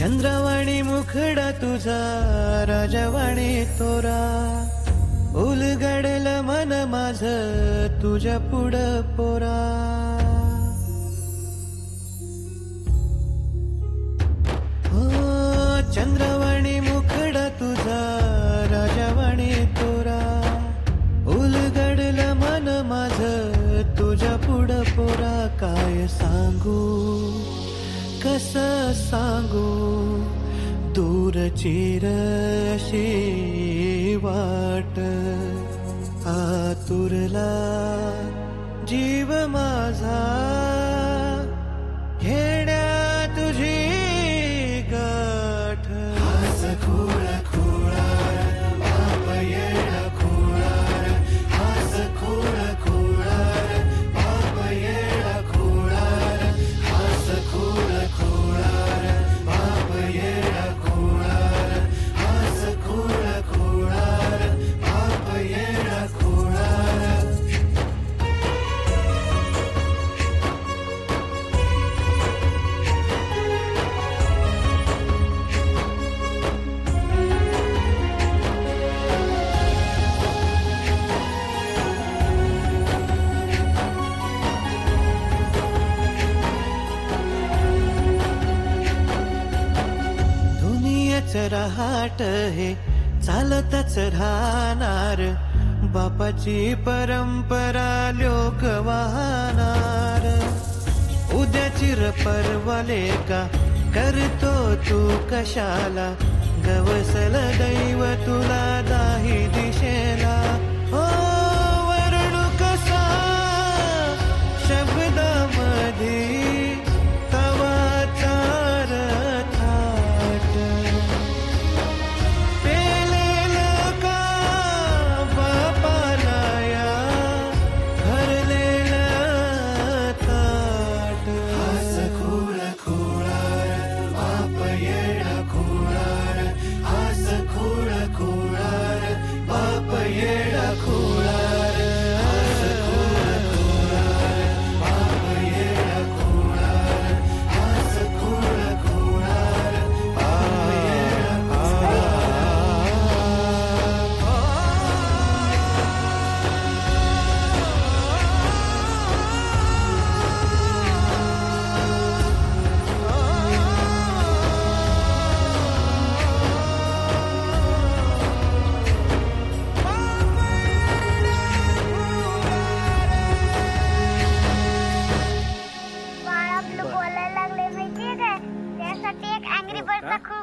चंद्रवाणी मुखडा तुझा राजवाणी तोरा, उलगडलं मन माझ तुझ्या पुढं पोरा. हो चंद्रवाणी मुखडा तुझा राजवाणी तोरा, उलगडलं मन माझ तुझ्या पुढं पोरा. काय सांगू कसं सांगू दूरची रशी वाट, आतुरला जीव माझा घेण्या तुझी गाठ. हास खोळ खोळार बाप येड खोळार, हास खोळ खोळार बाप येड खोळार, हास खोळ खोळार बाप येड खोळार, हास खोळ खोळार बाप येड खोळार. दुनियेच रहाट हे चालतच राहणार, बापाची परंपरा लोक वाहणार. उद्याची परवाले का करतो तू कशाला, गवसल दैव तुला दाही दिशेला. ओ वर्णू कसा शब्दामध्ये तवा चार थाट, पेलेलं का बापाला या भरलेलं ताट. हास खोळ खोळार बाप येड खोळार, हास खोळ खोळार बाप येड खोळार, हास खोळ खोळार बाप येड खोळार, हास खोळ खोळार बाप येड खोळार. बाळ आपलं बोलायला लागले माहितीये काय, त्यासाठी एक अँग्री बर्डचा खूप